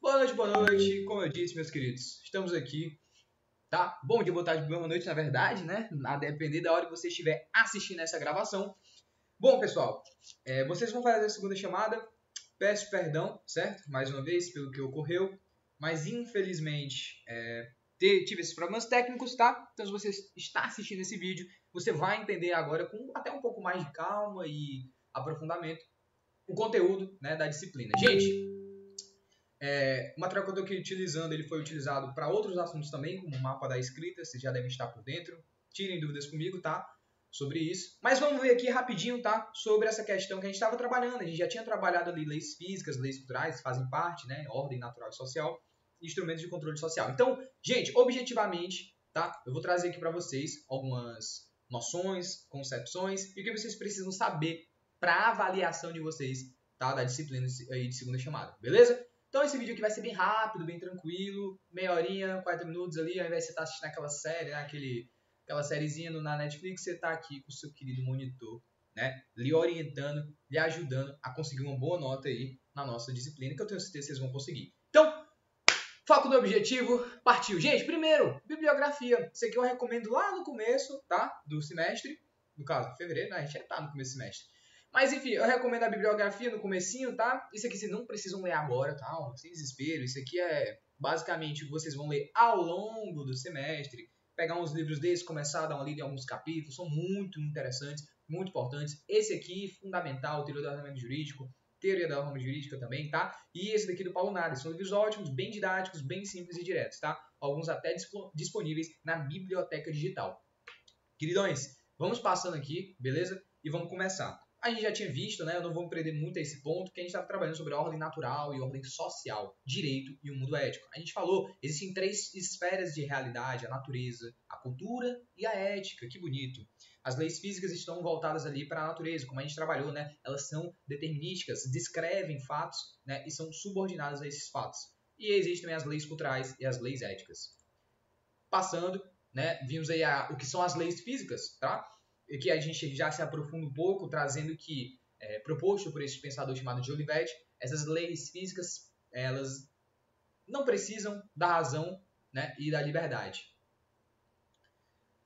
Boa noite, como eu disse, meus queridos, estamos aqui, tá? Bom dia, boa tarde, boa noite, na verdade, né? A depender da hora que você estiver assistindo essa gravação. Bom, pessoal, vocês vão fazer a segunda chamada, peço perdão, certo? Mais uma vez, pelo que ocorreu, mas infelizmente tive esses problemas técnicos, tá? Então, se você está assistindo esse vídeo, você vai entender agora com até um pouco mais de calma e aprofundamento o conteúdo, né, da disciplina. Gente, o material que eu estou aqui utilizando, ele foi utilizado para outros assuntos também, como o mapa da escrita, vocês já devem estar por dentro. Tirem dúvidas comigo, tá? Sobre isso. Mas vamos ver aqui rapidinho, tá? Sobre essa questão que a gente estava trabalhando. A gente já tinha trabalhado ali leis físicas, leis culturais, que fazem parte, né? Ordem natural e social, e instrumentos de controle social. Então, gente, objetivamente, tá? Eu vou trazer aqui para vocês algumas noções, concepções e o que vocês precisam saber para avaliação de vocês, tá? Da disciplina aí de segunda chamada, beleza? Então esse vídeo aqui vai ser bem rápido, bem tranquilo, meia horinha, 40 minutos ali, ao invés de você estar assistindo aquela série, né, aquela sériezinha na Netflix, você está aqui com o seu querido monitor, né, lhe orientando, lhe ajudando a conseguir uma boa nota aí na nossa disciplina, que eu tenho certeza que vocês vão conseguir. Então, foco no objetivo, partiu. Gente, primeiro, bibliografia. Isso aqui eu recomendo lá no começo, tá, do semestre, no caso, fevereiro, né, a gente já está no começo do semestre. Mas enfim, eu recomendo a bibliografia no comecinho, tá? Isso aqui vocês não precisam ler agora, tá? Sem desespero. Isso aqui é basicamente o que vocês vão ler ao longo do semestre. Pegar uns livros desses, começar a dar uma lida em alguns capítulos. São muito interessantes, muito importantes. Esse aqui, fundamental, Teoria do Ordenamento Jurídico, Teoria da Norma Jurídica também, tá? E esse daqui do Paulo Nares. São livros ótimos, bem didáticos, bem simples e diretos, tá? Alguns até disponíveis na biblioteca digital. Queridões, vamos passando aqui, beleza? E vamos começar. A gente já tinha visto, né? Eu não vou me prender muito a esse ponto, que a gente estava trabalhando sobre a ordem natural e ordem social, direito e o mundo ético. A gente falou, existem 3 esferas de realidade, a natureza, a cultura e a ética. Que bonito. As leis físicas estão voltadas ali para a natureza, como a gente trabalhou, né? Elas são determinísticas, descrevem fatos, né? E são subordinadas a esses fatos. E existem também as leis culturais e as leis éticas. Passando, né? Vimos aí o que são as leis físicas, tá? E que a gente já se aprofunda um pouco, trazendo que, proposto por esse pensador chamado de Olivetti, essas leis físicas, elas não precisam da razão, né, e da liberdade.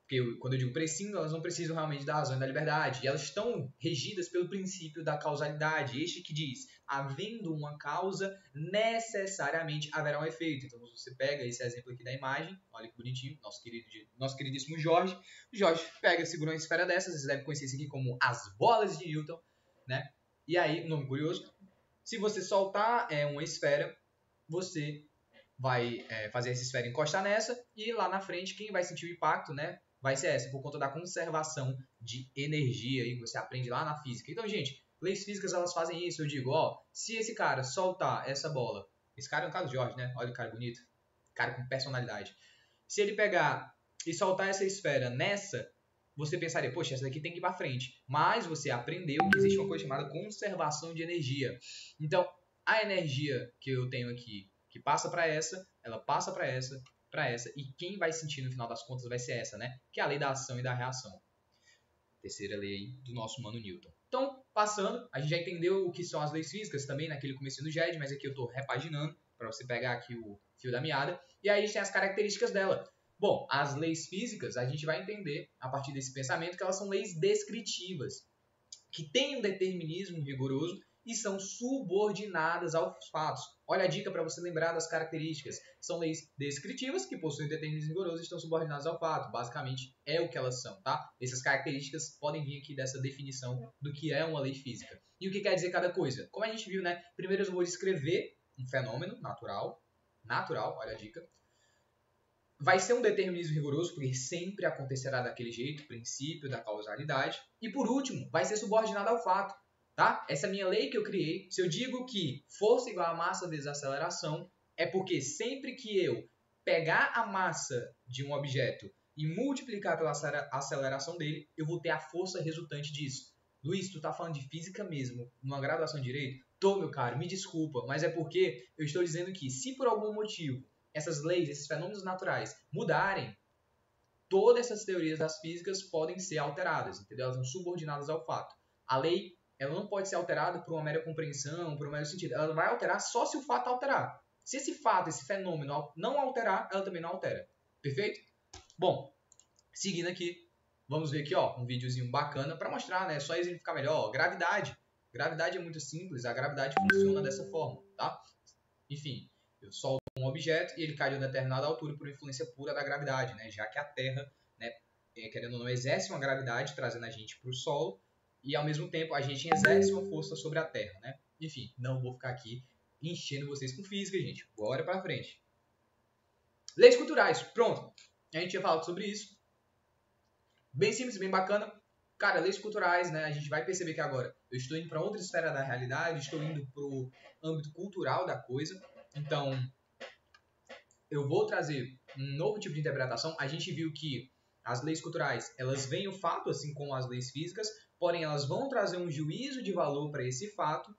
Porque quando eu digo precisam, elas não precisam realmente da razão e da liberdade. E elas estão regidas pelo princípio da causalidade. Este que diz, havendo uma causa, necessariamente haverá um efeito. Então, se você pega esse exemplo aqui da imagem, olha que bonitinho, nosso queridíssimo Jorge. O Jorge pega, segura uma esfera dessas, vocês devem conhecer isso aqui como as bolas de Newton, né? E aí, um nome curioso, se você soltar uma esfera, você vai fazer essa esfera encostar nessa, e lá na frente, quem vai sentir o impacto, né? Vai ser essa, por conta da conservação de energia aí que você aprende lá na física. Então, gente, leis físicas, elas fazem isso. Eu digo, ó, se esse cara soltar essa bola, esse cara é o Carlos Jorge, né? Olha o cara bonito, cara com personalidade. Se ele pegar e soltar essa esfera nessa, você pensaria, poxa, essa daqui tem que ir para frente. Mas você aprendeu que existe uma coisa chamada conservação de energia. Então, a energia que eu tenho aqui, que passa para essa, ela passa para essa, e quem vai sentir no final das contas vai ser essa, né? Que é a lei da ação e da reação. Terceira lei do nosso mano Newton. Então, passando, a gente já entendeu o que são as leis físicas também naquele começo do GED, mas aqui eu estou repaginando para você pegar aqui o fio da meada. E aí a gente tem as características dela. Bom, as leis físicas a gente vai entender a partir desse pensamento que elas são leis descritivas, que têm um determinismo rigoroso e são subordinadas aos fatos. Olha a dica para você lembrar das características. São leis descritivas que possuem determinismo rigoroso e estão subordinadas ao fato. Basicamente, é o que elas são, tá? Essas características podem vir aqui dessa definição do que é uma lei física. E o que quer dizer cada coisa? Como a gente viu, né? Primeiro eu vou descrever um fenômeno natural, olha a dica. Vai ser um determinismo rigoroso, porque sempre acontecerá daquele jeito, princípio da causalidade. E por último, vai ser subordinado ao fato. Tá? Essa minha lei que eu criei, se eu digo que força igual a massa vezes aceleração, é porque sempre que eu pegar a massa de um objeto e multiplicar pela aceleração dele, eu vou ter a força resultante disso. Luiz, tu tá falando de física mesmo, numa graduação de Direito? Tô, meu caro, me desculpa, mas é porque eu estou dizendo que se por algum motivo essas leis, esses fenômenos naturais mudarem, todas essas teorias das físicas podem ser alteradas, entendeu? Elas são subordinadas ao fato. A lei, ela não pode ser alterada por uma mera compreensão, por um mero sentido. Ela vai alterar só se o fato alterar, Se esse fato, esse fenômeno não alterar, ela também não altera. Perfeito? Bom, seguindo aqui, vamos ver aqui, ó, um videozinho bacana para mostrar, né? Só exemplificar melhor. Ó, gravidade. Gravidade é muito simples, a gravidade funciona dessa forma, tá? Enfim, eu solto um objeto e ele cai de uma determinada altura por influência pura da gravidade, né? Já que a Terra, né, querendo ou não, exerce uma gravidade trazendo a gente para o solo e ao mesmo tempo a gente exerce uma força sobre a Terra, né? Enfim, não vou ficar aqui enchendo vocês com física, gente. Bora para frente. Leis culturais, pronto. A gente tinha falado sobre isso. Bem simples, bem bacana. Cara, leis culturais, né? A gente vai perceber que agora eu estou indo para outra esfera da realidade, estou indo para o âmbito cultural da coisa. Então, eu vou trazer um novo tipo de interpretação. A gente viu que as leis culturais, elas veem o fato, assim como as leis físicas, porém elas vão trazer um juízo de valor para esse fato.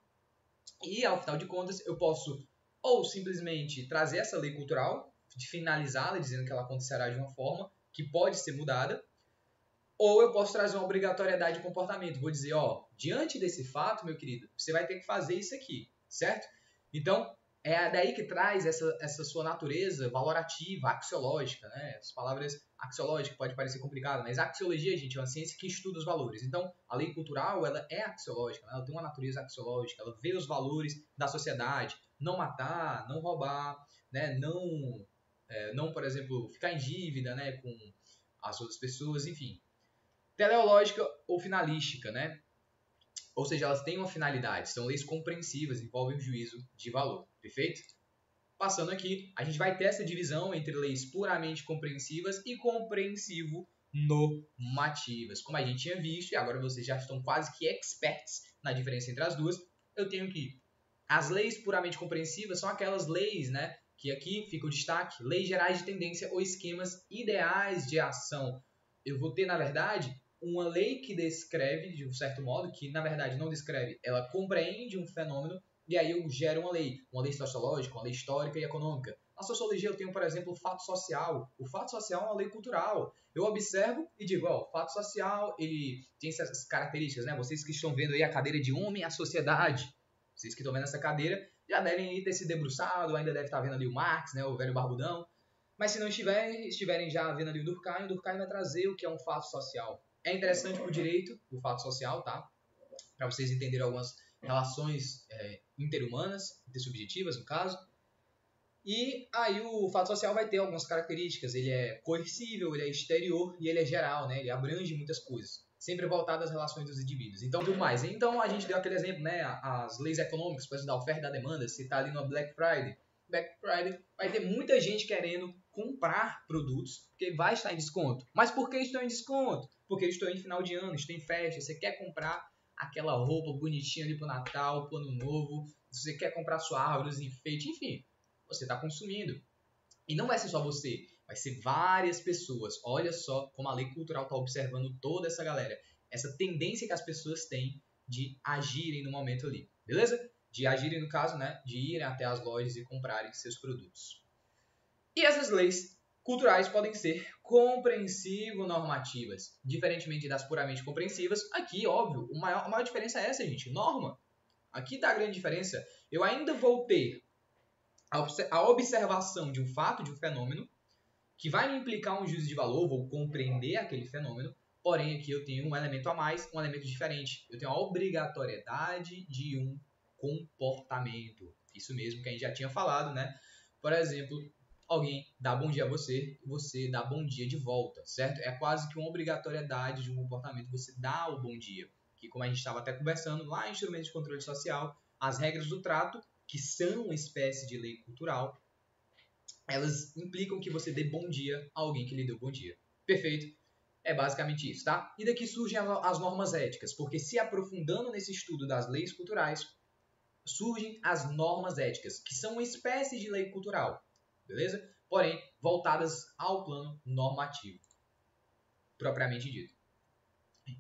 E, ao final de contas, eu posso ou simplesmente trazer essa lei cultural, finalizá-la, dizendo que ela acontecerá de uma forma que pode ser mudada, ou eu posso trazer uma obrigatoriedade de comportamento. Vou dizer, ó, diante desse fato, meu querido, você vai ter que fazer isso aqui, certo? Então, é daí que traz essa sua natureza valorativa, axiológica, né? As palavras axiológica pode parecer complicado, mas a axiologia, gente, é uma ciência que estuda os valores. Então, a lei cultural, ela é axiológica, né? Ela tem uma natureza axiológica, ela vê os valores da sociedade, não matar, não roubar, né? Não, por exemplo, ficar em dívida, né, com as outras pessoas, enfim. Teleológica ou finalística, né? Ou seja, elas têm uma finalidade, são leis compreensivas, envolvem o juízo de valor, perfeito? Passando aqui, a gente vai ter essa divisão entre leis puramente compreensivas e compreensivo-normativas. Como a gente tinha visto, e agora vocês já estão quase que experts na diferença entre as duas, eu tenho que as leis puramente compreensivas são aquelas leis, né, que aqui fica o destaque, leis gerais de tendência ou esquemas ideais de ação. Eu vou ter, na verdade, uma lei que descreve, de um certo modo, que na verdade não descreve, ela compreende um fenômeno, e aí eu gero uma lei sociológica, uma lei histórica e econômica. Na sociologia eu tenho, por exemplo, o fato social. O fato social é uma lei cultural. Eu observo e digo, ó, o fato social, ele tem essas características, né? Vocês que estão vendo aí a cadeira de homem, a sociedade. Vocês que estão vendo essa cadeira já devem ter se debruçado, ainda deve estar vendo ali o Marx, né, o velho barbudão. Mas se não estiverem já vendo ali o Durkheim vai trazer o que é um fato social. É interessante para o direito, o fato social, tá? Para vocês entenderem algumas relações interhumanas, intersubjetivas no caso. E aí o fato social vai ter algumas características. Ele é coercível, ele é exterior e ele é geral, né? Ele abrange muitas coisas. Sempre voltado às relações dos indivíduos. Então, tudo mais. Então, a gente deu aquele exemplo, né? As leis econômicas, por exemplo, da oferta e da demanda. Se está ali no Black Friday. Black Friday vai ter muita gente querendo comprar produtos porque vai estar em desconto. Mas por que estão em desconto? Porque estou em final de ano, estou em festa. Você quer comprar aquela roupa bonitinha ali para o Natal, para o Ano Novo. Você quer comprar sua árvore, os enfeites, enfim. Você está consumindo. E não vai ser só você, vai ser várias pessoas. Olha só como a lei cultural está observando toda essa galera. Essa tendência que as pessoas têm de agirem no momento ali. Beleza? De agirem, no caso, né? De irem até as lojas e comprarem seus produtos. E essas leis culturais podem ser compreensivo-normativas. Diferentemente das puramente compreensivas, aqui, óbvio, a maior diferença é essa, gente. Norma. Aqui está a grande diferença. Eu ainda vou ter a observação de um fato, de um fenômeno, que vai me implicar um juízo de valor, vou compreender aquele fenômeno, porém aqui eu tenho um elemento a mais, um elemento diferente. Eu tenho a obrigatoriedade de um comportamento. Isso mesmo que a gente já tinha falado, né? Por exemplo, alguém dá bom dia a você, você dá bom dia de volta, certo? É quase que uma obrigatoriedade de um comportamento, você dá o bom dia. Que como a gente estava até conversando lá em instrumentos de controle social, as regras do trato, que são uma espécie de lei cultural, elas implicam que você dê bom dia a alguém que lhe deu bom dia. Perfeito? É basicamente isso, tá? E daqui surgem as normas éticas, porque se aprofundando nesse estudo das leis culturais, surgem as normas éticas, que são uma espécie de lei cultural, beleza? Porém, voltadas ao plano normativo, propriamente dito.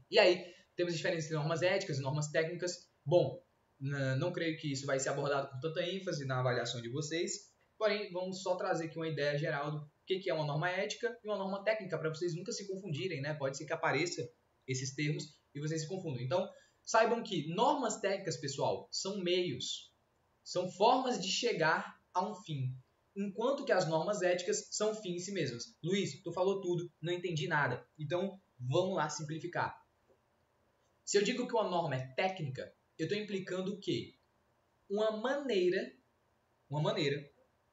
E aí, temos diferenças entre normas éticas e normas técnicas. Bom, não creio que isso vai ser abordado com tanta ênfase na avaliação de vocês, porém, vamos só trazer aqui uma ideia geral do que é uma norma ética e uma norma técnica, para vocês nunca se confundirem, né? Pode ser que apareça esses termos e vocês se confundam. Então, saibam que normas técnicas, pessoal, são meios, são formas de chegar a um fim, enquanto que as normas éticas são fim em si mesmas. Luiz, tu falou tudo, não entendi nada. Então, vamos lá simplificar. Se eu digo que uma norma é técnica, eu estou implicando o quê? Uma maneira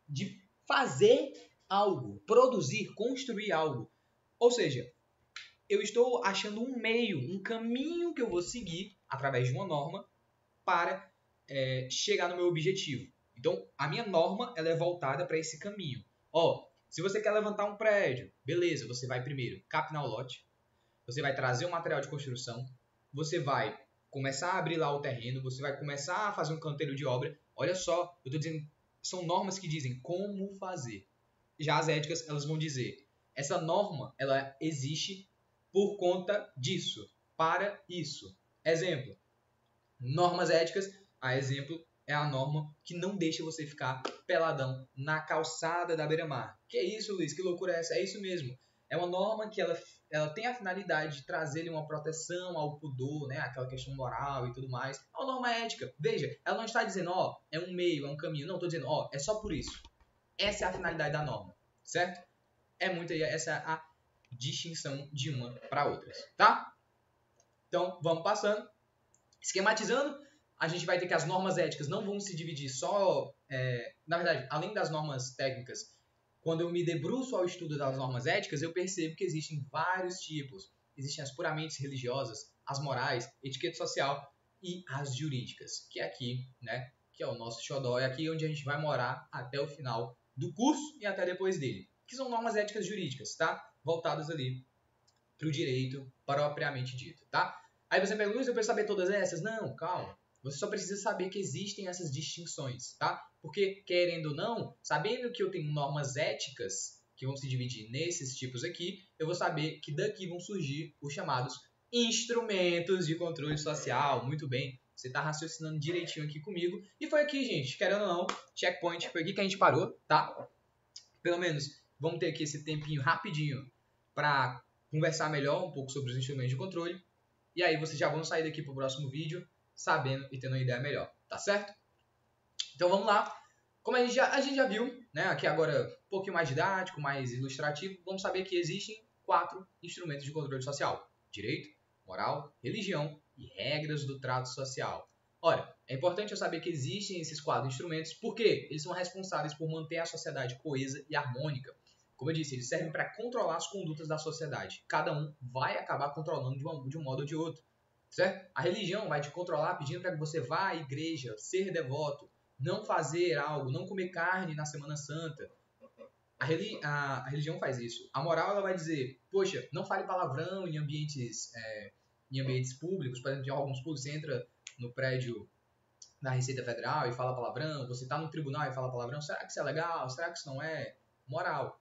de fazer algo, produzir, construir algo. Ou seja, eu estou achando um meio, um caminho que eu vou seguir através de uma norma para chegar no meu objetivo. Então, a minha norma ela é voltada para esse caminho. Se você quer levantar um prédio, beleza, você vai primeiro capinar o lote, você vai trazer o material de construção, você vai começar a abrir lá o terreno, você vai começar a fazer um canteiro de obra. Olha só, eu estou dizendo, são normas que dizem como fazer. Já as éticas, elas vão dizer, essa norma, ela existe por conta disso, para isso. Exemplo, normas éticas, a exemplo, é a norma que não deixa você ficar peladão na calçada da beira-mar. Que é isso, Luiz? Que loucura é essa? É isso mesmo. É uma norma que ela tem a finalidade de trazer uma proteção ao pudor, né? Aquela questão moral e tudo mais. É uma norma ética. Veja, ela não está dizendo, é um meio, é um caminho. Não, estou dizendo, é só por isso. Essa é a finalidade da norma, certo? Essa é a distinção de uma para outras, tá? Então, vamos passando. Esquematizando, a gente vai ter que as normas éticas não vão se dividir só... na verdade, além das normas técnicas, quando eu me debruço ao estudo das normas éticas, eu percebo que existem vários tipos. Existem as puramente religiosas, as morais, etiqueta social e as jurídicas, que é aqui, né? Que é o nosso xodó, é aqui onde a gente vai morar até o final do curso e até depois dele. Que são normas éticas jurídicas, tá? Voltadas ali para o direito propriamente dito, tá? Aí você pergunta, Luiz, eu preciso saber todas essas? Não, calma. Você só precisa saber que existem essas distinções, tá? Porque, querendo ou não, sabendo que eu tenho normas éticas que vão se dividir nesses tipos aqui, eu vou saber que daqui vão surgir os chamados instrumentos de controle social. Muito bem, você está raciocinando direitinho aqui comigo. E foi aqui, gente, querendo ou não, checkpoint, foi aqui que a gente parou, tá? Pelo menos, vamos ter aqui esse tempinho rapidinho para conversar melhor um pouco sobre os instrumentos de controle. E aí vocês já vão sair daqui para o próximo vídeo sabendo e tendo uma ideia melhor, tá certo? Então vamos lá. Como a gente já viu, né, aqui agora um pouquinho mais didático, mais ilustrativo, vamos saber que existem 4 instrumentos de controle social: direito, moral, religião e regras do trato social. Ora, é importante eu saber que existem esses 4 instrumentos porque eles são responsáveis por manter a sociedade coesa e harmônica. Como eu disse, eles servem para controlar as condutas da sociedade. Cada um vai acabar controlando de um modo ou de outro, certo? A religião vai te controlar pedindo para que você vá à igreja, ser devoto, não fazer algo, não comer carne na Semana Santa. A religião faz isso. A moral ela vai dizer, poxa, não fale palavrão em ambientes públicos. Por exemplo, em órgãos públicos, você entra no prédio da Receita Federal e fala palavrão, você está no tribunal e fala palavrão, será que isso é legal? Será que isso não é? Moral.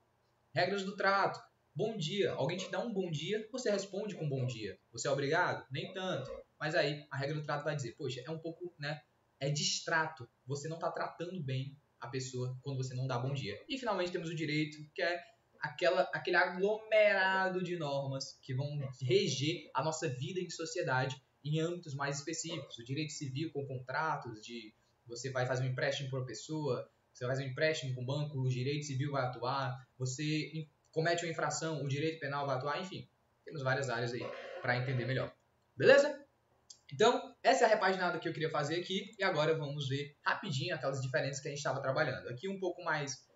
Regras do trato. Bom dia. Alguém te dá um bom dia, você responde com bom dia. Você é obrigado? Nem tanto. Mas aí a regra do trato vai dizer, poxa, é um pouco, né? É distrato. Você não está tratando bem a pessoa quando você não dá bom dia. E finalmente temos o direito, que é aquele aglomerado de normas que vão reger a nossa vida em sociedade em âmbitos mais específicos. O direito civil com contratos, de você vai fazer um empréstimo para uma pessoa, você faz um empréstimo com o banco, o direito civil vai atuar, você comete uma infração, o direito penal vai atuar, enfim. Temos várias áreas aí para entender melhor. Beleza? Então, essa é a repaginada que eu queria fazer aqui. E agora vamos ver rapidinho aquelas diferenças que a gente estava trabalhando. Aqui um pouco mais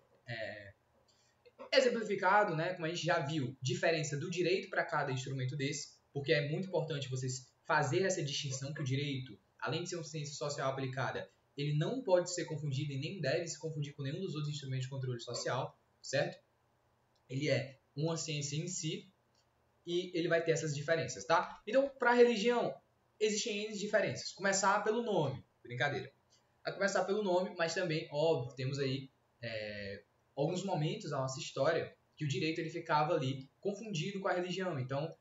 exemplificado, né? Como a gente já viu, diferença do direito para cada instrumento desse. Porque é muito importante vocês fazer essa distinção que o direito, além de ser uma ciência social aplicada, ele não pode ser confundido e nem deve se confundir com nenhum dos outros instrumentos de controle social, certo? Ele é uma ciência em si e ele vai ter essas diferenças, tá? Então, para a religião, existem N diferenças. Começar pelo nome, brincadeira. Vai começar pelo nome, mas também, óbvio, temos aí alguns momentos da nossa história que o direito ele ficava ali confundido com a religião. Então,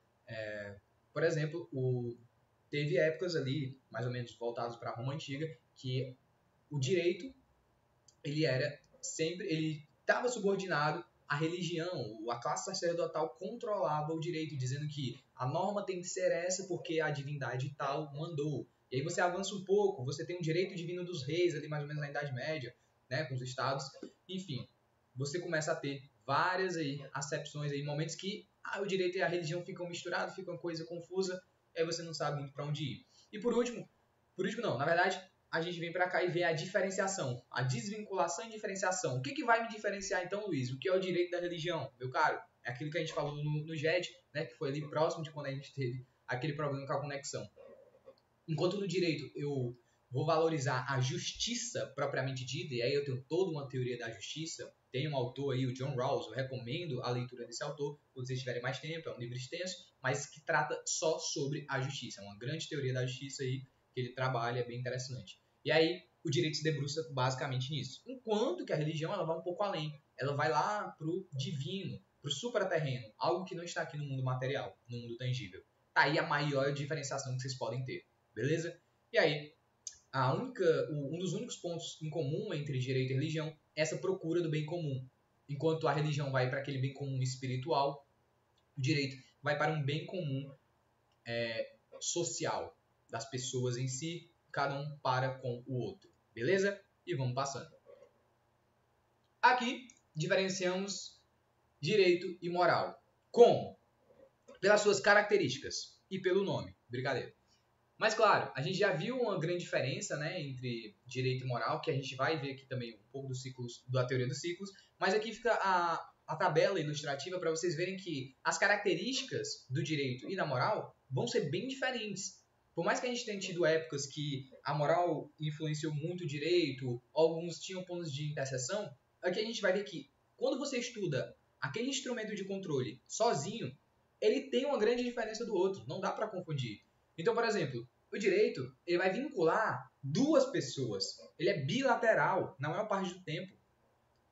por exemplo, teve épocas ali, mais ou menos voltados para a Roma Antiga, que o direito ele estava subordinado à religião. A classe sacerdotal controlava o direito, dizendo que a norma tem que ser essa porque a divindade tal mandou. E aí você avança um pouco, você tem o direito divino dos reis ali mais ou menos na Idade Média, né, com os estados, enfim, você começa a ter várias aí acepções aí, momentos que o direito e a religião ficam misturados, fica uma coisa confusa, aí você não sabe muito para onde ir. E por último não, na verdade, a gente vem para cá e vê a diferenciação, a desvinculação e diferenciação. O que vai me diferenciar então, Luiz? O que é o direito da religião? Meu caro, é aquilo que a gente falou no GED, né, que foi ali próximo de quando a gente teve aquele problema com a conexão. Enquanto no direito eu vou valorizar a justiça propriamente dita, e aí eu tenho toda uma teoria da justiça, tem um autor aí, o John Rawls, eu recomendo a leitura desse autor, quando vocês tiverem mais tempo, é um livro extenso, mas que trata só sobre a justiça, é uma grande teoria da justiça aí, que ele trabalha, é bem interessante. E aí o direito se debruça basicamente nisso. Enquanto que a religião ela vai um pouco além, ela vai lá pro divino, pro supraterreno, algo que não está aqui no mundo material, no mundo tangível. Tá aí a maior diferenciação que vocês podem ter. Beleza? E aí, um dos únicos pontos em comum entre direito e religião é essa procura do bem comum. Enquanto a religião vai para aquele bem comum espiritual, o direito vai para um bem comum social das pessoas em si, cada um para com o outro. Beleza? E vamos passando. Aqui, diferenciamos direito e moral. Como? Pelas suas características e pelo nome. Brincadeira. Mas, claro, a gente já viu uma grande diferença, né, entre direito e moral, que a gente vai ver aqui também um pouco da teoria dos ciclos, mas aqui fica a tabela ilustrativa para vocês verem que as características do direito e da moral vão ser bem diferentes. Por mais que a gente tenha tido épocas que a moral influenciou muito o direito, alguns tinham pontos de interseção, aqui a gente vai ver que quando você estuda aquele instrumento de controle sozinho, ele tem uma grande diferença do outro, não dá para confundir. Então, por exemplo, o direito ele vai vincular duas pessoas. Ele é bilateral, na maior parte do tempo.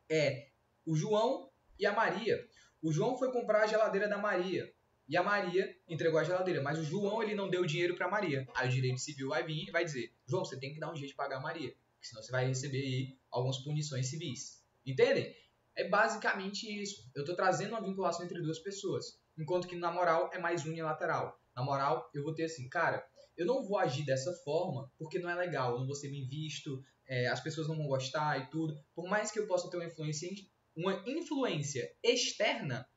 É o João e a Maria. O João foi comprar a geladeira da Maria. E a Maria entregou a geladeira. Mas o João ele não deu dinheiro para a Maria. Aí o direito civil vai vir e vai dizer: João, você tem que dar um jeito de pagar a Maria. Porque senão você vai receber aí algumas punições civis. Entendem? É basicamente isso. Eu estou trazendo uma vinculação entre duas pessoas. Enquanto que na moral é mais unilateral. Na moral, eu vou ter assim, cara, eu não vou agir dessa forma porque não é legal, eu não vou ser bem visto, as pessoas não vão gostar e tudo. Por mais que eu possa ter uma influência externa,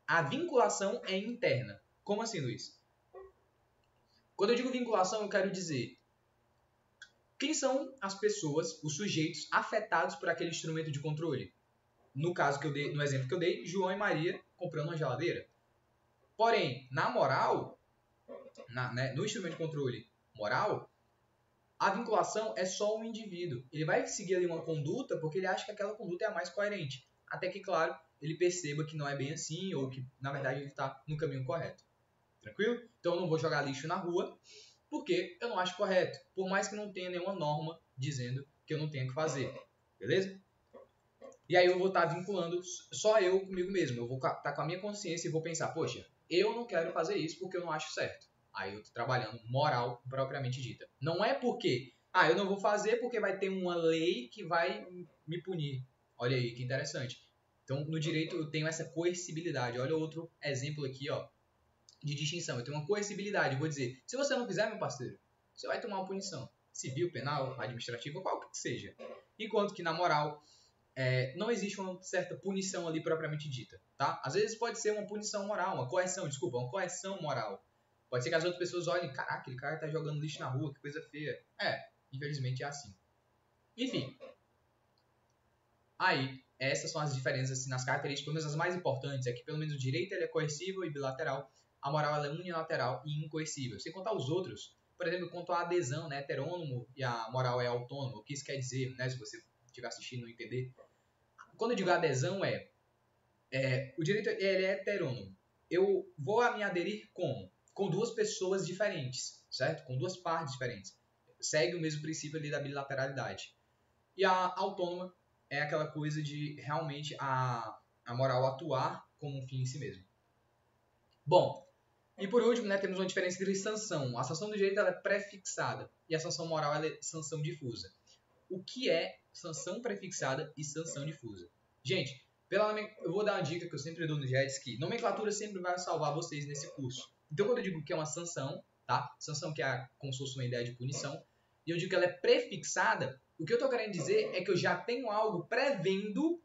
a vinculação é interna. Como assim, Luiz? Quando eu digo vinculação, eu quero dizer quem são as pessoas, os sujeitos afetados por aquele instrumento de controle. No caso que eu dei, no exemplo que eu dei, João e Maria comprando uma geladeira. Porém, na moral, no instrumento de controle moral, a vinculação é só um indivíduo. Ele vai seguir ali uma conduta porque ele acha que aquela conduta é a mais coerente. Até que, claro, ele perceba que não é bem assim ou que, na verdade, ele está no caminho correto. Tranquilo? Então, eu não vou jogar lixo na rua porque eu não acho correto. Por mais que não tenha nenhuma norma dizendo que eu não tenho que fazer. Beleza? E aí eu vou estar vinculando só eu comigo mesmo. Eu vou estar com a minha consciência e vou pensar, poxa, eu não quero fazer isso porque eu não acho certo. Aí eu estou trabalhando moral propriamente dita. Não é porque, eu não vou fazer porque vai ter uma lei que vai me punir. Olha aí, que interessante. Então, no direito eu tenho essa coercibilidade. Olha outro exemplo aqui, ó, de distinção. Eu tenho uma coercibilidade. Eu vou dizer, se você não fizer, meu parceiro, você vai tomar uma punição. Civil, penal, administrativa, qual que seja. Enquanto que na moral, não existe uma certa punição ali propriamente dita, tá? Às vezes pode ser uma punição moral, uma correção moral. Pode ser que as outras pessoas olhem, caraca, aquele cara tá jogando lixo na rua, que coisa feia. Infelizmente é assim. Enfim. Aí, essas são as diferenças assim, nas características, pelo menos as mais importantes. É que pelo menos o direito ele é coercível e bilateral, a moral ela é unilateral e incoercível. Sem contar os outros, por exemplo, quanto à adesão, né, heterônomo e a moral é autônoma. O que isso quer dizer, né, se você estiver assistindo e não entender? Quando eu digo adesão o direito ele é heterônomo. Eu vou me aderir como? Com duas pessoas diferentes, certo? Com duas partes diferentes. Segue o mesmo princípio ali da bilateralidade. E a autônoma é aquela coisa de realmente a moral atuar como um fim em si mesmo. Bom, e por último, né, temos uma diferença entre sanção. A sanção do direito ela é prefixada e a sanção moral ela é sanção difusa. O que é sanção prefixada e sanção difusa? Gente, eu vou dar uma dica que eu sempre dou no GEDS, que nomenclatura sempre vai salvar vocês nesse curso. Então, quando eu digo que é uma sanção, tá? Sanção que é como se fosse uma ideia de punição, e eu digo que ela é prefixada, O que eu estou querendo dizer é que eu já tenho algo prevendo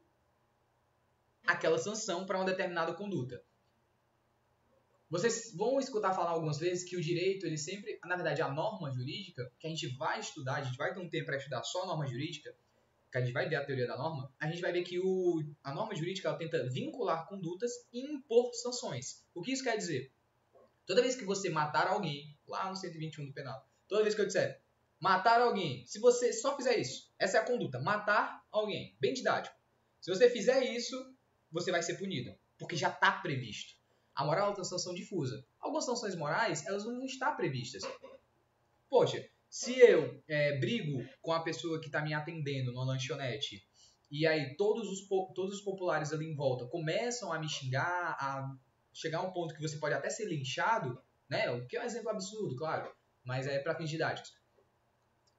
aquela sanção para uma determinada conduta. Vocês vão escutar falar algumas vezes que o direito, ele sempre, na verdade, a norma jurídica, que a gente vai estudar, a gente vai ter um tempo para estudar só a norma jurídica, que a gente vai ver a teoria da norma, a gente vai ver que a norma jurídica ela tenta vincular condutas e impor sanções. O que isso quer dizer? Toda vez que você matar alguém, lá no 121 do penal, toda vez que eu disser matar alguém, se você só fizer isso, essa é a conduta, matar alguém, bem didático. Se você fizer isso, você vai ser punido, porque já está previsto. A moral é uma sanção difusa. Algumas sanções morais, elas não vão estar previstas. Poxa, se eu brigo com a pessoa que está me atendendo numa lanchonete, e aí todos os populares ali em volta começam a me xingar, a chegar a um ponto que você pode até ser linchado, né? O que é um exemplo absurdo, claro, mas é para fins didáticos.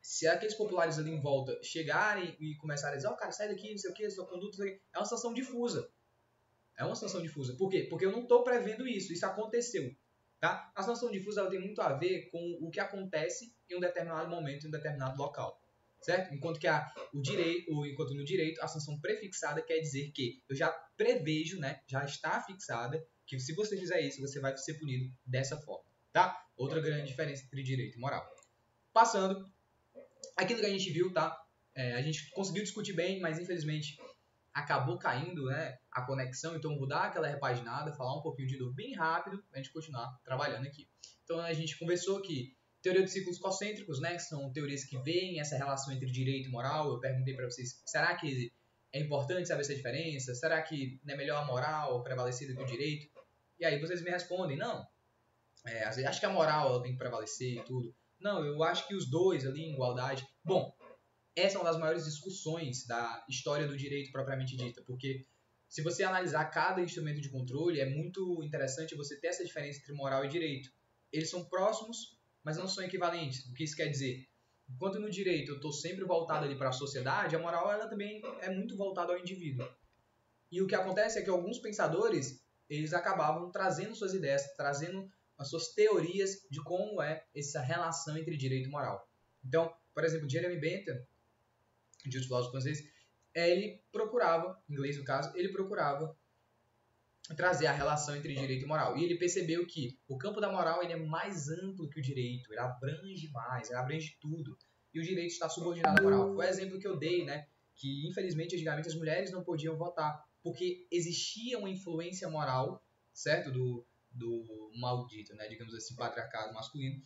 Se aqueles populares ali em volta chegarem e começarem a dizer, cara, sai daqui, não sei o que, sua conduta, é uma sanção difusa. É uma sanção difusa. Por quê? Porque eu não estou prevendo isso. Isso aconteceu. Tá? A sanção difusa ela tem muito a ver com o que acontece em um determinado momento, em um determinado local. Certo? Enquanto no direito, a sanção prefixada quer dizer que eu já prevejo, né, já está fixada, que se você fizer isso, você vai ser punido dessa forma. Tá? Outra grande diferença entre direito e moral. Passando, aquilo que a gente viu, tá? A gente conseguiu discutir bem, mas infelizmente acabou caindo, né, a conexão, então eu vou dar aquela repaginada, falar um pouquinho de novo bem rápido, pra gente continuar trabalhando aqui. Então a gente conversou que teoria dos ciclos concêntricos, né, que são teorias que veem essa relação entre direito e moral. Eu perguntei para vocês, será que é importante saber essa diferença? Será que não é melhor a moral prevalecer do que o direito? E aí vocês me respondem, não, acho que a moral ela tem que prevalecer e tudo. Não, eu acho que os dois ali em igualdade. Bom, essa é uma das maiores discussões da história do direito propriamente dita, porque se você analisar cada instrumento de controle, é muito interessante você ter essa diferença entre moral e direito. Eles são próximos, mas não são equivalentes. O que isso quer dizer? Enquanto no direito eu estou sempre voltado ali para a sociedade, a moral ela também é muito voltada ao indivíduo. E o que acontece é que alguns pensadores, eles acabavam trazendo suas ideias, trazendo as suas teorias de como é essa relação entre direito e moral. Então, por exemplo, Jeremy Bentham, de outros filósofos franceses, ele procurava, em inglês no caso, ele procurava trazer a relação entre direito e moral. E ele percebeu que o campo da moral ele é mais amplo que o direito, ele abrange mais, ele abrange tudo. E o direito está subordinado à moral. Foi o exemplo que eu dei, né? Que infelizmente antigamente as mulheres não podiam votar, porque existia uma influência moral, certo? Do maldito, né? Digamos assim, patriarcado masculino,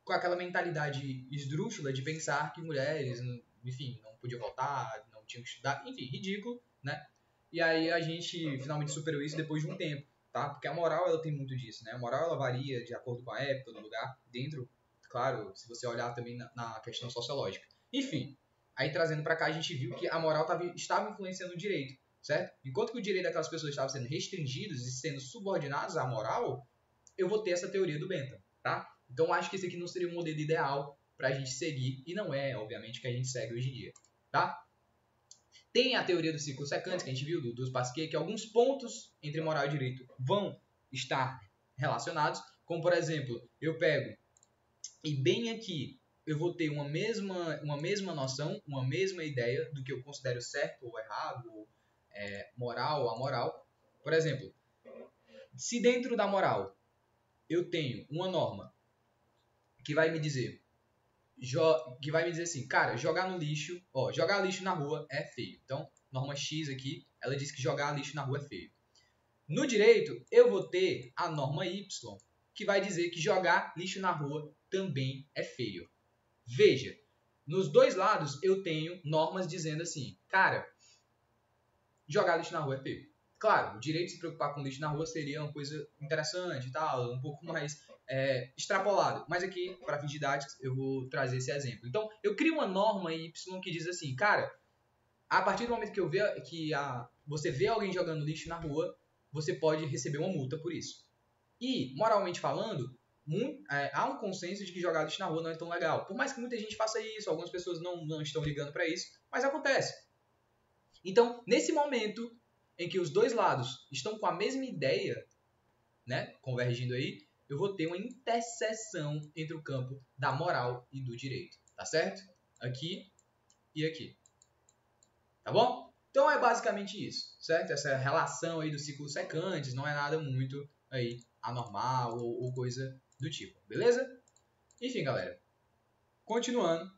com aquela mentalidade esdrúxula de pensar que mulheres, enfim, não podiam votar, não tinham que estudar, enfim, ridículo, né? E aí a gente finalmente superou isso depois de um tempo, tá? Porque a moral, ela tem muito disso, né? A moral, ela varia de acordo com a época, do lugar, dentro, claro, se você olhar também na questão sociológica. Enfim, aí trazendo para cá, a gente viu que a moral estava influenciando o direito, certo? Enquanto que o direito daquelas pessoas estava sendo restringidos e sendo subordinados à moral, eu vou ter essa teoria do Bentham, tá? Então, acho que esse aqui não seria o modelo ideal para a gente seguir, e não é, obviamente, que a gente segue hoje em dia, tá? Tem a teoria dos ciclos secantes, que a gente viu, dos Pasquier, que alguns pontos entre moral e direito vão estar relacionados, como, por exemplo, eu pego e bem aqui eu vou ter uma mesma noção, uma mesma ideia do que eu considero certo ou errado, ou moral ou amoral. Por exemplo, se dentro da moral eu tenho uma norma que vai me dizer assim, cara, jogar no lixo, jogar lixo na rua é feio. Então, norma X aqui, ela diz que jogar lixo na rua é feio. No direito, eu vou ter a norma Y, que vai dizer que jogar lixo na rua também é feio. Veja, nos dois lados eu tenho normas dizendo assim, cara, jogar lixo na rua é feio. Claro, o direito de se preocupar com lixo na rua seria uma coisa interessante e tal, um pouco mais extrapolado. Mas aqui, para fins didáticos, eu vou trazer esse exemplo. Então, eu crio uma norma Y que diz assim, cara, a partir do momento que eu ver você vê alguém jogando lixo na rua, você pode receber uma multa por isso. E, moralmente falando, há um consenso de que jogar lixo na rua não é tão legal. Por mais que muita gente faça isso, algumas pessoas não estão ligando para isso, mas acontece. Então, nesse momento em que os dois lados estão com a mesma ideia, né, convergindo aí, eu vou ter uma interseção entre o campo da moral e do direito, tá certo? Aqui e aqui. Tá bom? Então é basicamente isso, certo? Essa relação aí dos ciclos secantes não é nada muito aí anormal ou coisa do tipo, beleza? Enfim, galera, continuando,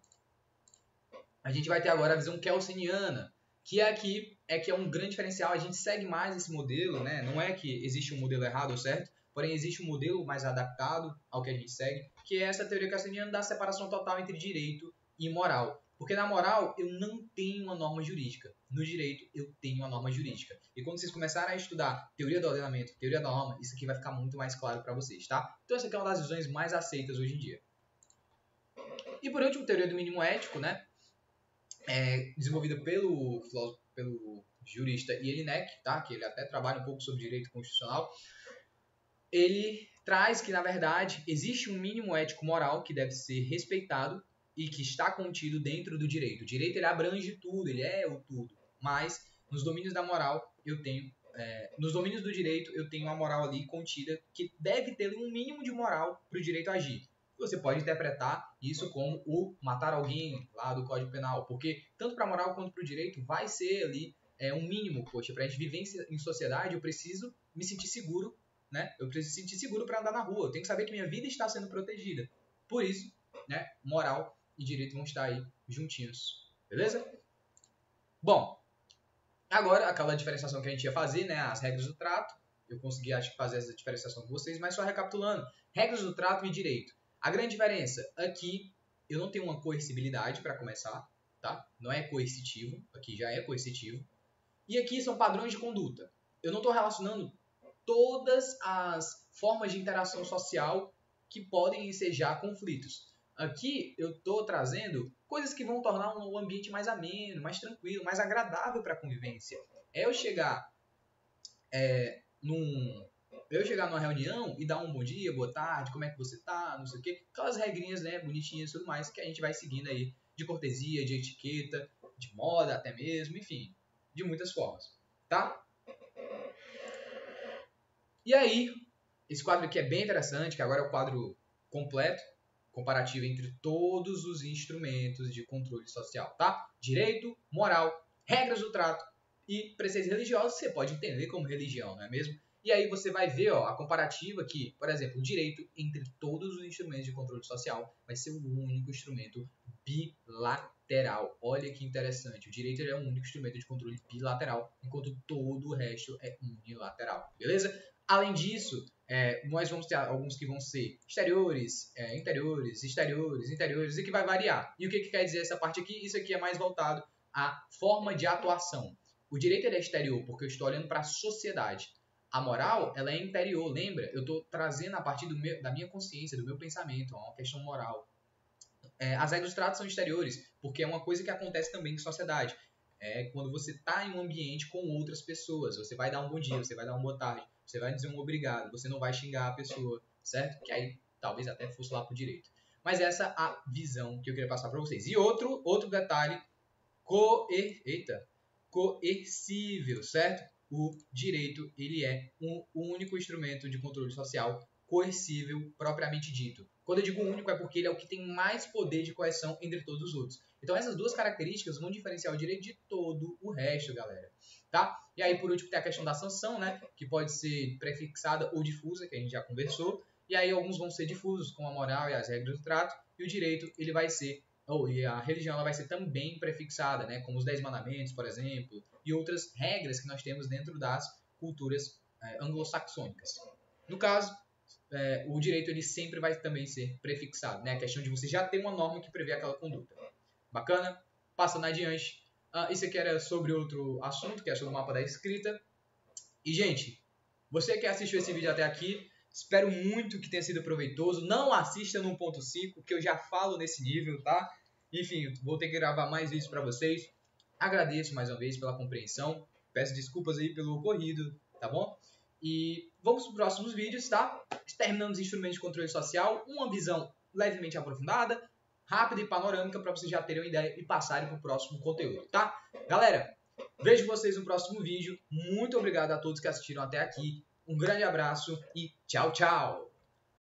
a gente vai ter agora a visão kelseniana, que aqui que é um grande diferencial. A gente segue mais esse modelo, né? Não é que existe um modelo errado ou certo, porém existe um modelo mais adaptado ao que a gente segue, que é essa teoria kelseniana da separação total entre direito e moral. Porque na moral eu não tenho uma norma jurídica, no direito eu tenho uma norma jurídica. E quando vocês começarem a estudar teoria do ordenamento, teoria da norma, isso aqui vai ficar muito mais claro para vocês, tá? Então essa aqui é uma das visões mais aceitas hoje em dia. E por último, teoria do mínimo ético, né? Desenvolvida pelo jurista Jelinek, tá? Que ele até trabalha um pouco sobre direito constitucional. Ele traz que, na verdade, existe um mínimo ético-moral que deve ser respeitado e que está contido dentro do direito. O direito ele abrange tudo, ele é o tudo. Mas, nos domínios da moral, nos domínios do direito, eu tenho uma moral ali contida que deve ter um mínimo de moral para o direito agir. Você pode interpretar isso como o matar alguém lá do Código Penal, porque tanto para a moral quanto para o direito vai ser ali um mínimo. Poxa, para a gente viver em sociedade, eu preciso me sentir seguro, né? Eu preciso me sentir seguro para andar na rua. Eu tenho que saber que minha vida está sendo protegida. Por isso, né, moral e direito vão estar aí juntinhos. Beleza? Bom, agora aquela diferenciação que a gente ia fazer, né, as regras do trato. Eu consegui, acho que, fazer essa diferenciação com vocês, mas só recapitulando. Regras do trato e direito. A grande diferença aqui, eu não tenho uma coercibilidade para começar, tá? Não é coercitivo, aqui já é coercitivo. E aqui são padrões de conduta. Eu não estou relacionando todas as formas de interação social que podem ensejar conflitos. Aqui eu estou trazendo coisas que vão tornar o ambiente mais ameno, mais tranquilo, mais agradável para a convivência. Eu chegar numa reunião e dar um bom dia, boa tarde, como é que você tá, não sei o quê. Aquelas regrinhas, né, bonitinhas e tudo mais que a gente vai seguindo aí de cortesia, de etiqueta, de moda até mesmo, enfim, de muitas formas, tá? E aí, esse quadro aqui é bem interessante, que agora é o quadro completo, comparativo entre todos os instrumentos de controle social, tá? Direito, moral, regras do trato e preceitos religiosos, você pode entender como religião, não é mesmo? E aí você vai ver a comparativa que, por exemplo, o direito entre todos os instrumentos de controle social vai ser o único instrumento bilateral. Olha que interessante, o direito é o único instrumento de controle bilateral, enquanto todo o resto é unilateral, beleza? Além disso, nós vamos ter alguns que vão ser exteriores, interiores, exteriores, interiores, e que vai variar. E o que quer dizer essa parte aqui? Isso aqui é mais voltado à forma de atuação. O direito é exterior, porque eu estou olhando para a sociedade. A moral, ela é interior, lembra? Eu estou trazendo a partir da minha consciência, do meu pensamento, uma questão moral. As regras do trato são exteriores, porque é uma coisa que acontece também em sociedade. Quando você está em um ambiente com outras pessoas, você vai dar um bom dia, você vai dar uma boa tarde, você vai dizer um obrigado, você não vai xingar a pessoa, certo? Que aí talvez até fosse lá pro direito. Mas essa é a visão que eu queria passar para vocês. E outro detalhe, coercível, certo? O direito, ele é um único instrumento de controle social coercível propriamente dito. Quando eu digo único é porque ele é o que tem mais poder de coerção entre todos os outros. Então essas duas características vão diferenciar o direito de todo o resto, galera. Tá? E aí por último tem a questão da sanção, né? Que pode ser prefixada ou difusa, que a gente já conversou. E aí alguns vão ser difusos, como a moral e as regras do trato. E o direito, ele vai ser, e a religião ela vai ser também prefixada, né? Como os 10 mandamentos, por exemplo. E outras regras que nós temos dentro das culturas anglo-saxônicas. No caso, o direito ele sempre vai também ser prefixado, né? A questão de você já ter uma norma que prevê aquela conduta. Bacana? Passando adiante. Isso aqui era sobre outro assunto, que é sobre o mapa da escrita. E, gente, você que assistiu esse vídeo até aqui, espero muito que tenha sido proveitoso. Não assista no 1.5, que eu já falo nesse nível, tá? Enfim, vou ter que gravar mais vídeos para vocês. Agradeço mais uma vez pela compreensão. Peço desculpas aí pelo ocorrido, tá bom? E vamos para os próximos vídeos, tá? Terminando os instrumentos de controle social, uma visão levemente aprofundada, rápida e panorâmica para vocês já terem uma ideia e passarem para o próximo conteúdo, tá? Galera, vejo vocês no próximo vídeo. Muito obrigado a todos que assistiram até aqui. Um grande abraço e tchau, tchau!